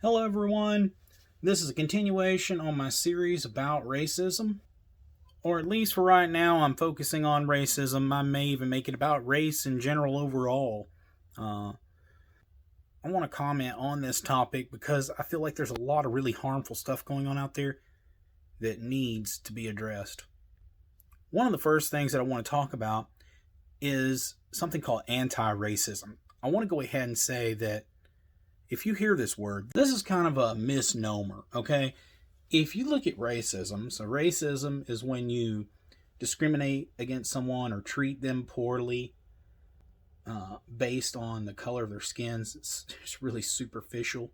Hello everyone, this is a continuation on my series about racism, or at least for right now I'm focusing on racism. I may even make it about race in general overall. I want to comment on this topic because I feel like there's a lot of really harmful stuff going on out there that needs to be addressed. One of the first things that I want to talk about is something called anti-racism. I want to go ahead and say that if you hear this word, this is kind of a misnomer, okay? If you look at racism, so racism is when you discriminate against someone or treat them poorly based on the color of their skins. It's really superficial,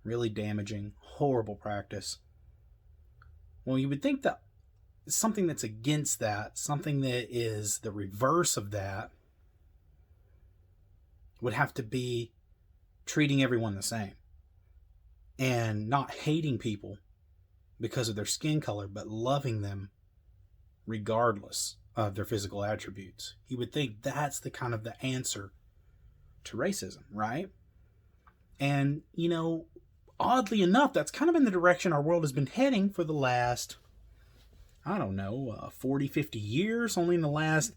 really damaging, horrible practice. Well, you would think that something that's against that, something that is the reverse of that, would have to be treating everyone the same and not hating people because of their skin color, but loving them regardless of their physical attributes. You would think that's the kind of the answer to racism, right? And, oddly enough, that's kind of in the direction our world has been heading for the last, 40, 50 years. Only in the last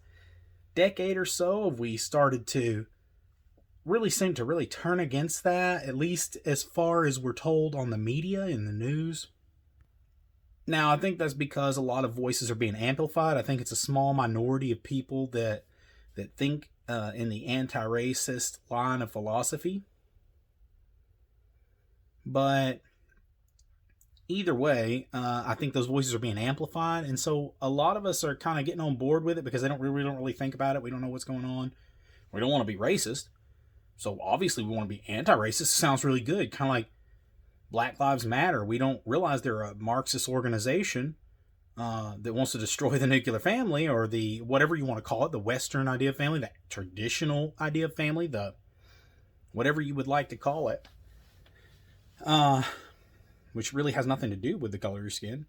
decade or so have we started to really seem to really turn against that, at least as far as we're told on the media, in the news. Now, I think that's because a lot of voices are being amplified. I think it's a small minority of people that think in the anti-racist line of philosophy. But either way, I think those voices are being amplified, and so a lot of us are kind of getting on board with it because we don't really think about it. We don't know what's going on. We don't want to be racist. So obviously we want to be anti-racist. It sounds really good. Kind of like Black Lives Matter. We don't realize they're a Marxist organization that wants to destroy the nuclear family, or the whatever you want to call it, the Western idea of family, the traditional idea of family, the whatever you would like to call it, which really has nothing to do with the color of your skin.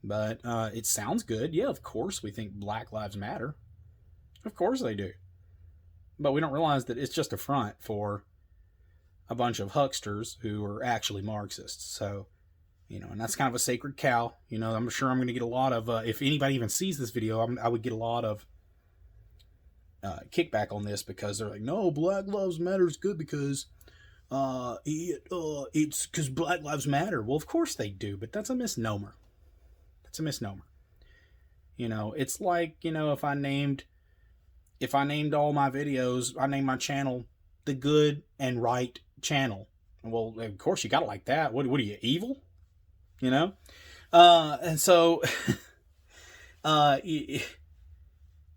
But it sounds good. Yeah, of course we think Black Lives Matter. Of course they do. But we don't realize that it's just a front for a bunch of hucksters who are actually Marxists. So, and that's kind of a sacred cow. I'm sure I'm going to get a lot of, if anybody even sees this video, I would get a lot of kickback on this because they're like, no, Black Lives Matter is good because it's because Black Lives Matter. Well, of course they do, but that's a misnomer. That's a misnomer. It's like, if I named all my videos, I named my channel The Good and Right Channel. Well, of course you got it like that. What are you, evil? And so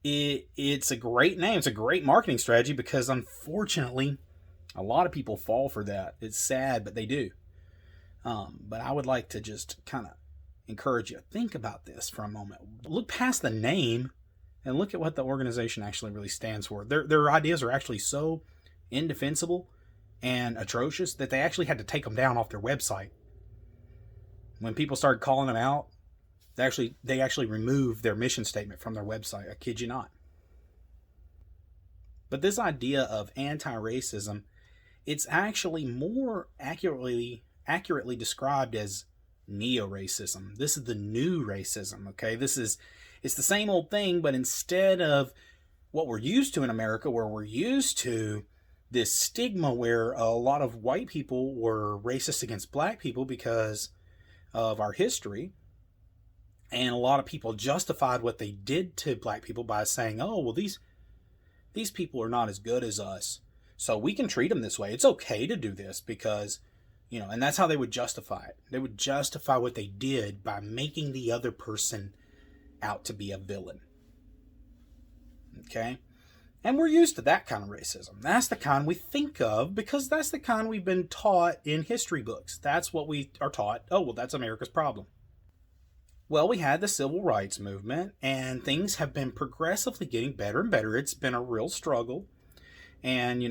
it's a great name. It's a great marketing strategy because unfortunately a lot of people fall for that. It's sad, but they do. But I would like to just kind of encourage you to think about this for a moment. Look past the name and look at what the organization actually really stands for. Their ideas are actually so indefensible and atrocious that they actually had to take them down off their website. When people started calling them out, they actually removed their mission statement from their website. I kid you not. But this idea of anti-racism, it's actually more accurately described as neo-racism. This is the new racism, okay? It's the same old thing, but instead of what we're used to in America, where we're used to this stigma where a lot of white people were racist against black people because of our history, and a lot of people justified what they did to black people by saying, oh, well, these people are not as good as us, so we can treat them this way. It's okay to do this because, and that's how they would justify it. They would justify what they did by making the other person out to be a villain. Okay? And we're used to that kind of racism. That's the kind we think of because that's the kind we've been taught in history books. That's what we are taught. Oh, well, that's America's problem. Well, we had the civil rights movement, and things have been progressively getting better and better. It's been a real struggle. And,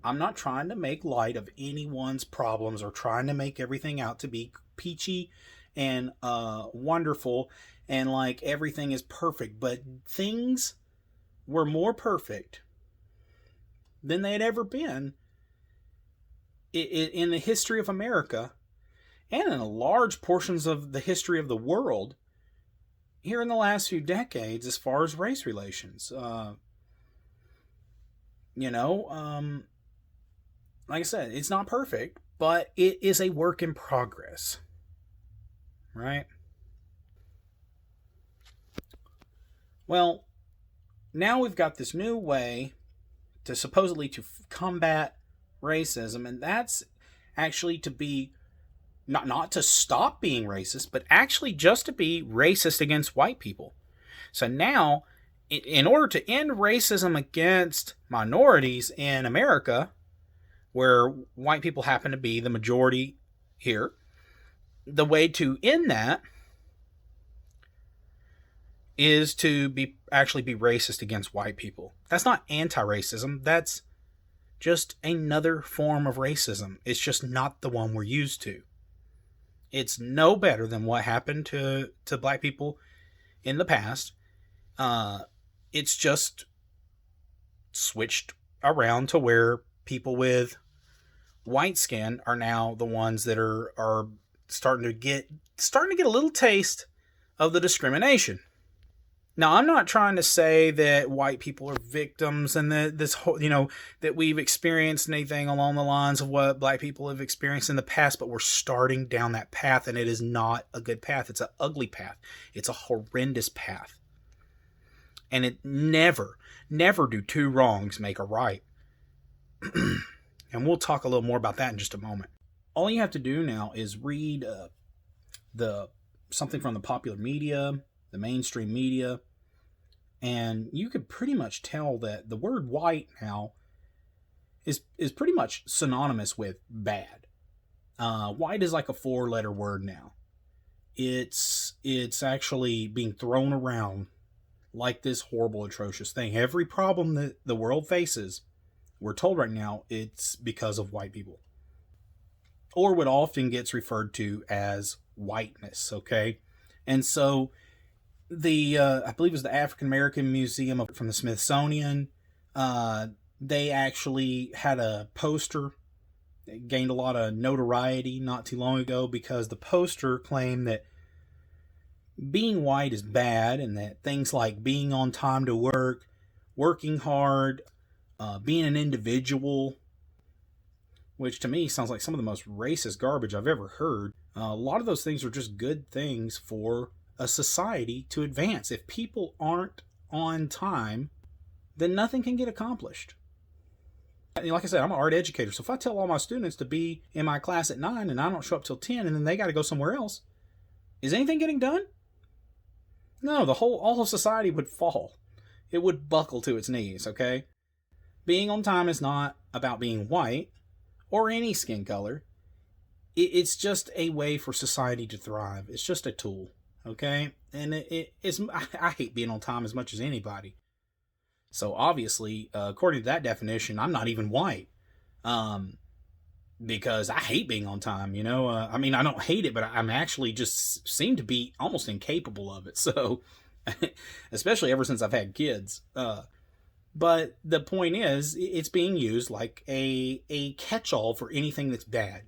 I'm not trying to make light of anyone's problems or trying to make everything out to be peachy and wonderful and like everything is perfect, but things were more perfect than they had ever been in the history of America and in large portions of the history of the world here in the last few decades as far as race relations. You know, like I said, it's not perfect, but it is a work in progress, right? Well, now we've got this new way to supposedly to combat racism, and that's actually to be not to stop being racist, but actually just to be racist against white people. So now, in order to end racism against minorities in America, where white people happen to be the majority here, the way to end that is to actually be racist against white people. That's not anti-racism. That's just another form of racism. It's just not the one we're used to. It's no better than what happened to black people in the past. It's just switched around to where people with white skin are now the ones that are starting to get a little taste of the discrimination. Now, I'm not trying to say that white people are victims and that this whole, that we've experienced anything along the lines of what black people have experienced in the past, but we're starting down that path, and it is not a good path. It's an ugly path. It's a horrendous path. And it never do two wrongs make a right. And we'll talk a little more about that in just a moment. All you have to do now is read something from the popular media, the mainstream media, and you could pretty much tell that the word white now is pretty much synonymous with bad. White is like a 4-letter word now. It's actually being thrown around like this horrible, atrocious thing. Every problem that the world faces, we're told right now, it's because of white people. Or what often gets referred to as whiteness, okay? And so I believe it was the African American Museum from the Smithsonian, they actually had a poster. It gained a lot of notoriety not too long ago because the poster claimed that being white is bad, and that things like being on time to work, working hard, being an individual, which to me sounds like some of the most racist garbage I've ever heard. A lot of those things are just good things for a society to advance. If people aren't on time, then nothing can get accomplished. Like I said, I'm an art educator, so if I tell all my students to be in my class at 9 and I don't show up till 10 and then they got to go somewhere else, is anything getting done? No, all of society would fall. It would buckle to its knees, okay? Being on time is not about being white or any skin color. It's just a way for society to thrive. It's just a tool, okay? And I hate being on time as much as anybody. So obviously, according to that definition, I'm not even white. Because I hate being on time, I mean, I don't hate it, but I'm actually just seem to be almost incapable of it. So, especially ever since I've had kids. But the point is, it's being used like a catch-all for anything that's bad.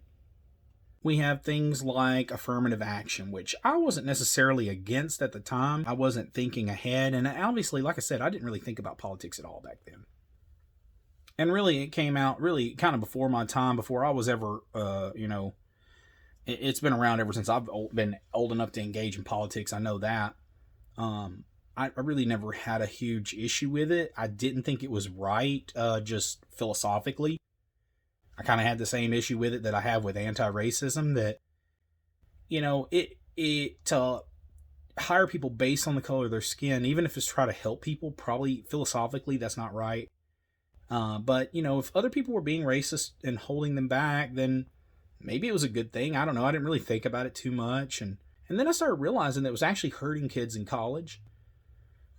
We have things like affirmative action, which I wasn't necessarily against at the time. I wasn't thinking ahead. And obviously, like I said, I didn't really think about politics at all back then. And really, it came out really kind of before my time, before I was ever, it's been around ever since I've been old enough to engage in politics. I know that. I really never had a huge issue with it. I didn't think it was right, just philosophically. I kind of had the same issue with it that I have with anti-racism, that, it to hire people based on the color of their skin, even if it's try to help people, probably philosophically that's not right. But, if other people were being racist and holding them back, then maybe it was a good thing. I don't know. I didn't really think about it too much. And then I started realizing that it was actually hurting kids in college.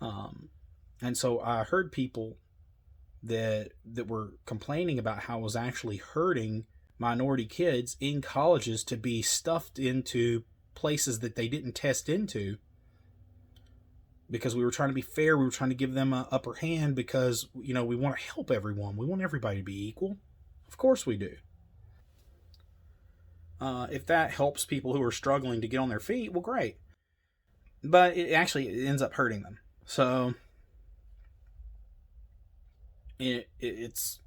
And so I heard people that were complaining about how it was actually hurting minority kids in colleges to be stuffed into places that they didn't test into, because we were trying to be fair. We were trying to give them an upper hand because, we want to help everyone. We want everybody to be equal. Of course we do. If that helps people who are struggling to get on their feet, well, great. But it ends up hurting them. So it's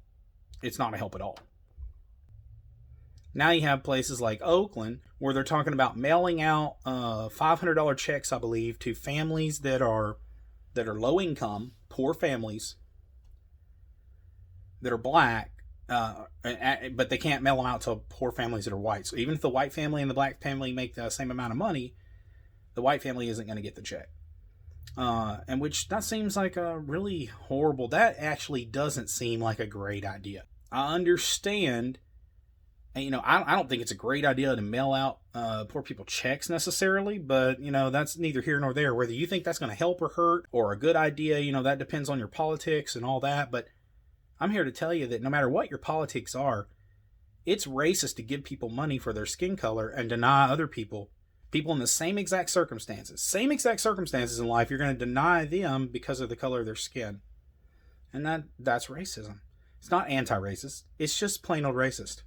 not a help at all. Now you have places like Oakland where they're talking about mailing out $500 checks, I believe, to families that are low income, poor families that are black, but they can't mail them out to poor families that are white. So even if the white family and the black family make the same amount of money, the white family isn't going to get the check. And which, that seems like a really horrible, that actually doesn't seem like a great idea. I understand, and, I don't think it's a great idea to mail out poor people checks necessarily, but, that's neither here nor there. Whether you think that's going to help or hurt or a good idea, that depends on your politics and all that. But I'm here to tell you that no matter what your politics are, it's racist to give people money for their skin color and deny other people in the same exact circumstances in life, you're going to deny them because of the color of their skin. And that's racism. It's not anti-racist. It's just plain old racist.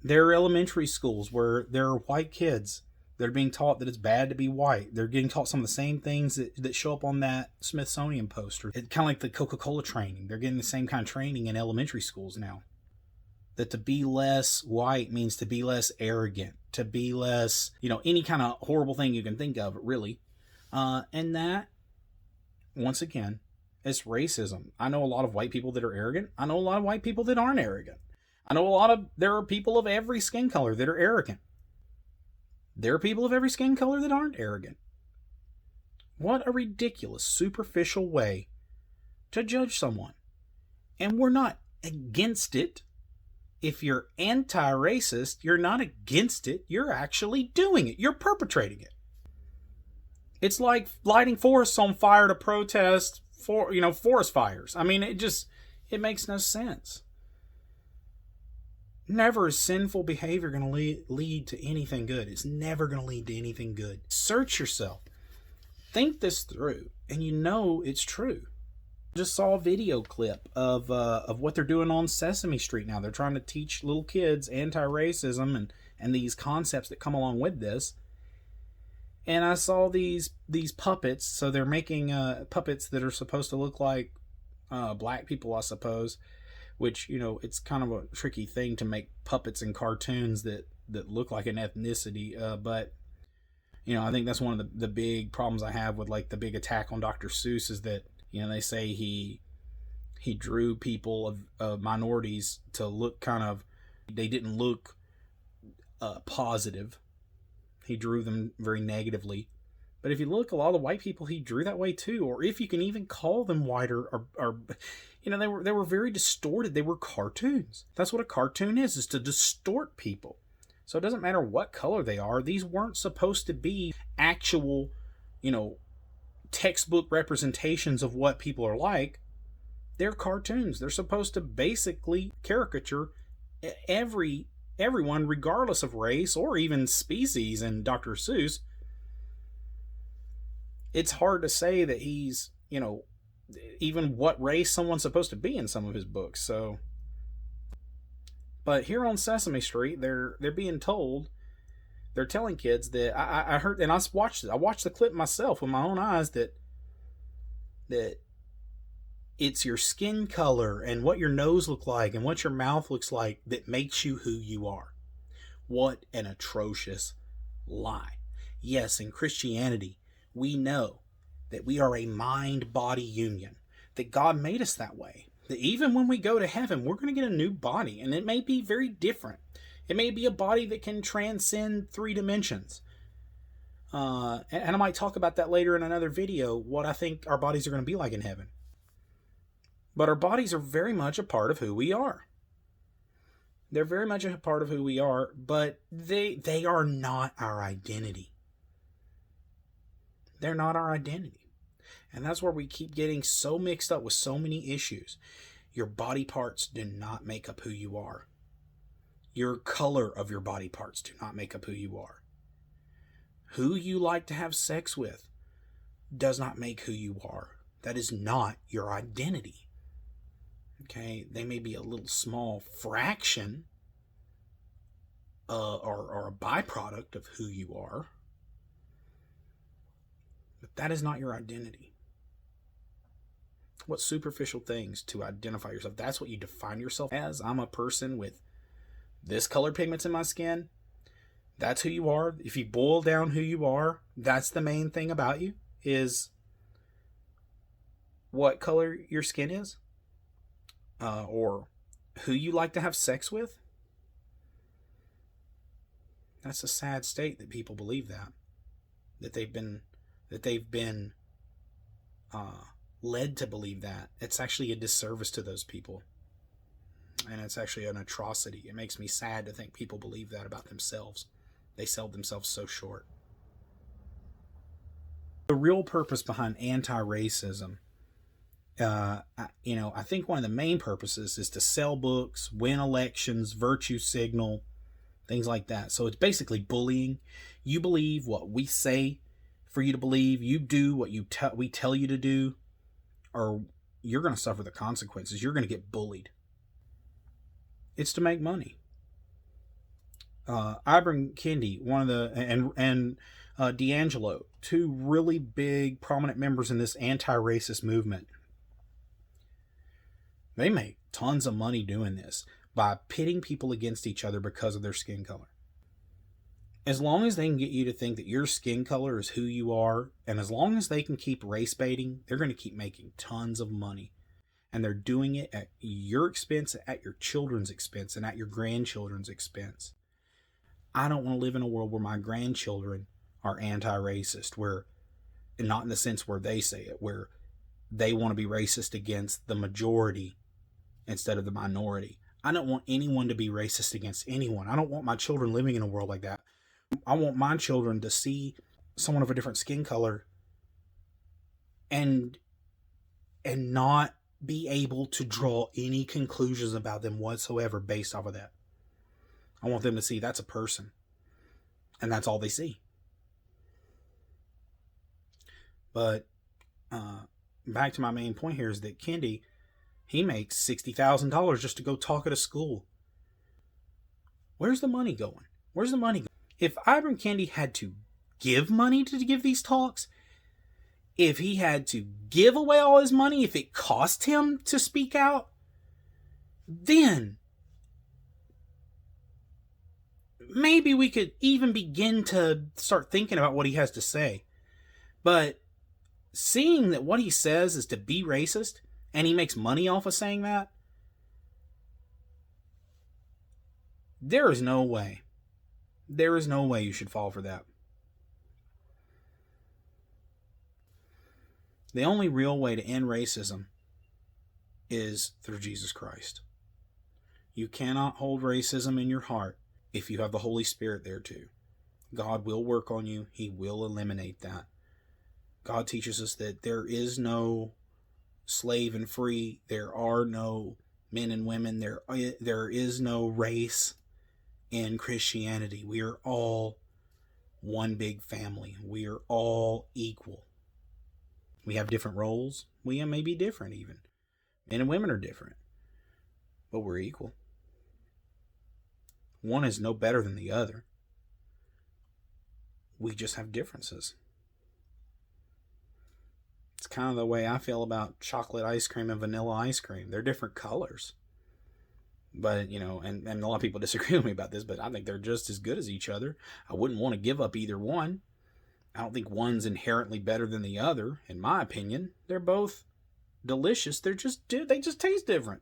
There are elementary schools where there are white kids that are being taught that it's bad to be white. They're getting taught some of the same things that show up on that Smithsonian poster. It's kind of like the Coca-Cola training. They're getting the same kind of training in elementary schools now. That to be less white means to be less arrogant, to be less, any kind of horrible thing you can think of, really. And that, once again, is racism. I know a lot of white people that are arrogant. I know a lot of white people that aren't arrogant. I know there are people of every skin color that are arrogant. There are people of every skin color that aren't arrogant. What a ridiculous, superficial way to judge someone. And we're not against it. If you're anti-racist, you're not against it. You're actually doing it. You're perpetrating it. It's like lighting forests on fire to protest forest fires. I mean, it makes no sense. Never is sinful behavior going to lead to anything good. It's never going to lead to anything good. Search yourself. Think this through, and it's true. Just saw a video clip of what they're doing on Sesame Street now. They're trying to teach little kids anti-racism and these concepts that come along with this. And I saw these puppets. So they're making puppets that are supposed to look like black people, I suppose. Which, it's kind of a tricky thing to make puppets in cartoons that look like an ethnicity. But, I think that's one of the big problems I have with like the big attack on Dr. Seuss is that, they say he drew people of minorities to look they didn't look positive. He drew them very negatively. But if you look, a lot of the white people he drew that way too, or if you can even call them white or they were very distorted. They were cartoons. That's what a cartoon is to distort people. So it doesn't matter what color they are. These weren't supposed to be actual, textbook representations of what people are like. They're cartoons. They're supposed to basically caricature everyone regardless of race or even species. And Dr. Seuss, it's hard to say that he's, even what race someone's supposed to be in some of his books. So, but here on Sesame Street, they're being told, they're telling kids that I heard, and I watched the clip myself with my own eyes, that it's your skin color and what your nose looks like and what your mouth looks like that makes you who you are. What an atrocious lie. Yes, in Christianity, we know that we are a mind-body union, that God made us that way, that even when we go to heaven, we're going to get a new body, and it may be very different. It may be a body that can transcend 3 dimensions. And I might talk about that later in another video, what I think our bodies are going to be like in heaven. But our bodies are very much a part of who we are. They're very much a part of who we are, but they are not our identity. They're not our identity. And that's where we keep getting so mixed up with so many issues. Your body parts do not make up who you are. Your color of your body parts do not make up who you are. Who you like to have sex with does not make who you are. That is not your identity. Okay? They may be a little small fraction are a byproduct of who you are. But that is not your identity. What superficial things to identify yourself? That's what you define yourself as. I'm a person with this color pigments in my skin. That's who you are. If you boil down who you are, that's the main thing about you, is what color your skin is, or who you like to have sex with. That's a sad state that people believe that they've been led to believe that. It's actually a disservice to those people, and it's actually an atrocity. It makes me sad to think people believe that about themselves. They sell themselves so short. The real purpose behind anti-racism, I think one of the main purposes is to sell books, win elections, virtue signal, things like that. So it's basically bullying. You believe what we say for you to believe. You do what we tell you to do, or you're going to suffer the consequences. You're going to get bullied. It's to make money. Ibram Kendi, one of the, and D'Angelo, two really big, prominent members in this anti-racist movement. They make tons of money doing this by pitting people against each other because of their skin color. As long as they can get you to think that your skin color is who you are, and as long as they can keep race baiting, they're going to keep making tons of money. And they're doing it at your expense, at your children's expense, and at your grandchildren's expense. I don't want to live in a world where my grandchildren are anti-racist, where, and not in the sense where they say it, where they want to be racist against the majority instead of the minority. I don't want anyone to be racist against anyone. I don't want my children living in a world like that. I want my children to see someone of a different skin color and not be able to draw any conclusions about them whatsoever based off of that. I want them to see that's a person, and that's all they see. But back to my main point here is that Kendi, he makes $60,000 just to go talk at a school. Where's the money going? Where's the money going? If Ibram Kendi had to give money to give these talks, if he had to give away all his money, if it cost him to speak out, then maybe we could even begin to start thinking about what he has to say. But seeing that what he says is to be racist, and he makes money off of saying that, there is no way. There is no way you should fall for that. The only real way to end racism is through Jesus Christ. You cannot hold racism in your heart if you have the Holy Spirit there too. God will work on you. He will eliminate that. God teaches us that there is no slave and free. There are no men and women. There is no race in Christianity. We are all one big family. We are all equal. We have different roles. We may be different even. Men and women are different. But we're equal. One is no better than the other. We just have differences. It's kind of the way I feel about chocolate ice cream and vanilla ice cream. They're different colors. But, and a lot of people disagree with me about this, but I think they're just as good as each other. I wouldn't want to give up either one. I don't think one's inherently better than the other, in my opinion. They're both delicious. They just taste different.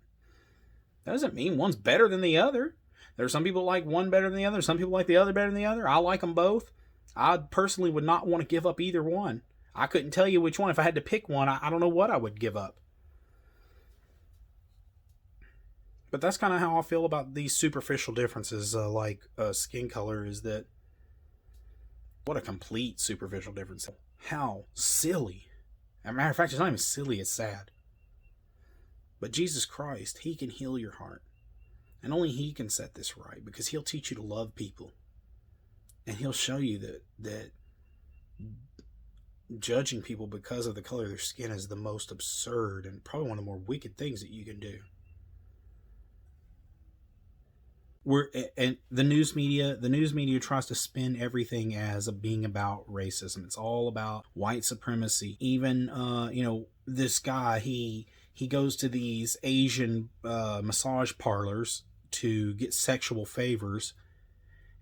That doesn't mean one's better than the other. There are some people like one better than the other. Some people like the other better than the other. I like them both. I personally would not want to give up either one. I couldn't tell you which one. If I had to pick one, I don't know what I would give up. But that's kind of how I feel about these superficial differences, like skin color, is that what a complete superficial difference. How silly. As a matter of fact, it's not even silly, it's sad. But Jesus Christ, He can heal your heart. And only He can set this right, because He'll teach you to love people. And He'll show you that judging people because of the color of their skin is the most absurd and probably one of the more wicked things that you can do. and the news media tries to spin everything as being about racism. It's all about white supremacy. Even this guy, he goes to these Asian massage parlors to get sexual favors,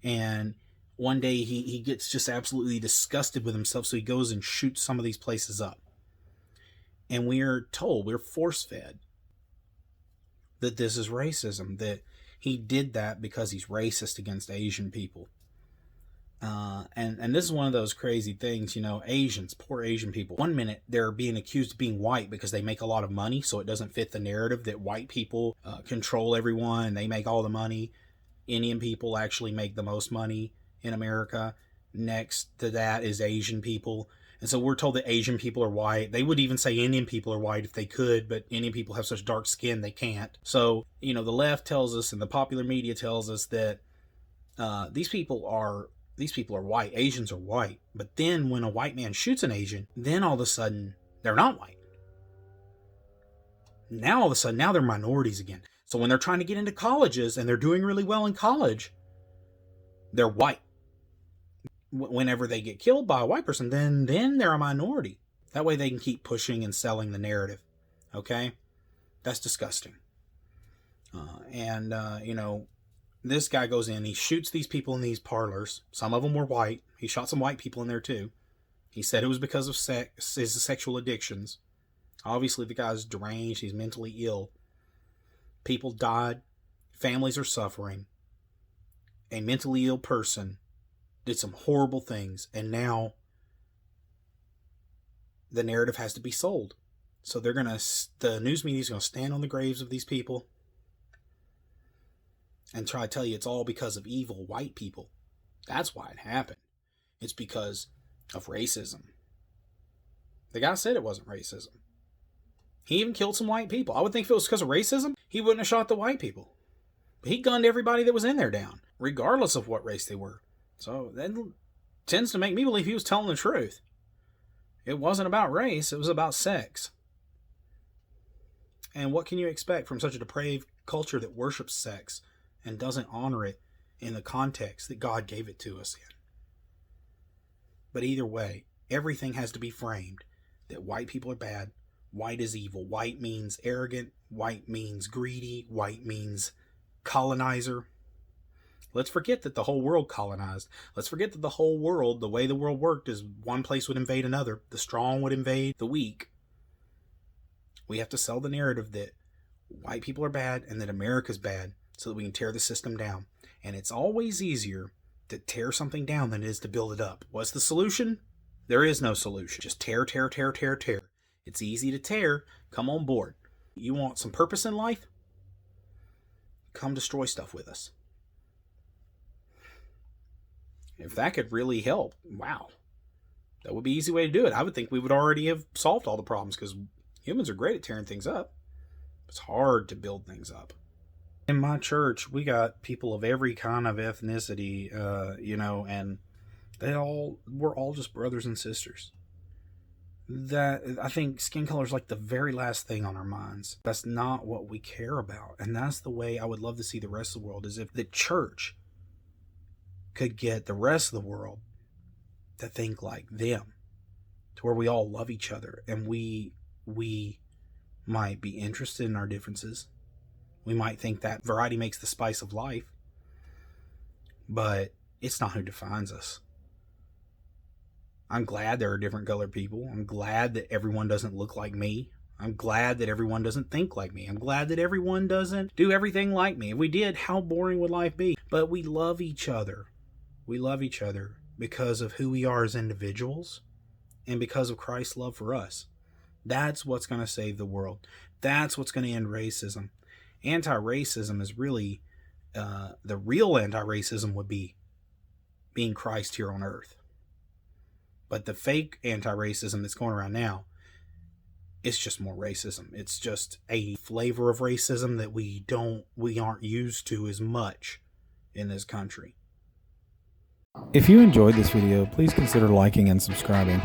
and one day he gets just absolutely disgusted with himself, so he goes and shoots some of these places up. And we're force-fed that this is racism, that he did that because he's racist against Asian people. And this is one of those crazy things, Asians, poor Asian people. One minute they're being accused of being white because they make a lot of money, so it doesn't fit the narrative that white people control everyone and they make all the money. Indian people actually make the most money in America. Next to that is Asian people. And so we're told that Asian people are white. They would even say Indian people are white if they could, but Indian people have such dark skin they can't. So, the left tells us and the popular media tells us that these people are white. Asians are white. But then when a white man shoots an Asian, then all of a sudden they're not white. Now all of a sudden, now they're minorities again. So when they're trying to get into colleges and they're doing really well in college, they're white. Whenever they get killed by a white person, then they're a minority. That way they can keep pushing and selling the narrative. Okay? That's disgusting. This guy goes in, he shoots these people in these parlors. Some of them were white. He shot some white people in there too. He said it was because of his sexual addictions. Obviously the guy's deranged. He's mentally ill. People died. Families are suffering. A mentally ill person did some horrible things, and now the narrative has to be sold. So the news media is going to stand on the graves of these people and try to tell you it's all because of evil white people. That's why it happened. It's because of racism. The guy said it wasn't racism. He even killed some white people. I would think if it was because of racism, he wouldn't have shot the white people. But he gunned everybody that was in there down, regardless of what race they were. So that tends to make me believe he was telling the truth. It wasn't about race, it was about sex. And what can you expect from such a depraved culture that worships sex and doesn't honor it in the context that God gave it to us in? But either way, everything has to be framed that white people are bad, white is evil, white means arrogant, white means greedy, white means colonizer. Let's forget that the whole world colonized. Let's forget that the whole world, the way the world worked, is one place would invade another. The strong would invade the weak. We have to sell the narrative that white people are bad and that America's bad so that we can tear the system down. And it's always easier to tear something down than it is to build it up. What's the solution? There is no solution. Just tear, tear, tear, tear, tear. It's easy to tear. Come on board. You want some purpose in life? Come destroy stuff with us. If that could really help, wow. That would be an easy way to do it. I would think we would already have solved all the problems because humans are great at tearing things up. It's hard to build things up. In my church, we got people of every kind of ethnicity, and we're all just brothers and sisters. That I think skin color is like the very last thing on our minds. That's not what we care about. And that's the way I would love to see the rest of the world, is if the church could get the rest of the world to think like them, to where we all love each other and we might be interested in our differences. We might think that variety makes the spice of life, but it's not who defines us. I'm glad there are different colored people. I'm glad that everyone doesn't look like me. I'm glad that everyone doesn't think like me. I'm glad that everyone doesn't do everything like me. If we did, how boring would life be? But we love each other. We love each other because of who we are as individuals and because of Christ's love for us. That's what's going to save the world. That's what's going to end racism. Anti-racism is really, the real anti-racism would be being Christ here on earth. But the fake anti-racism that's going around now, it's just more racism. It's just a flavor of racism that we aren't used to as much in this country. If you enjoyed this video, please consider liking and subscribing.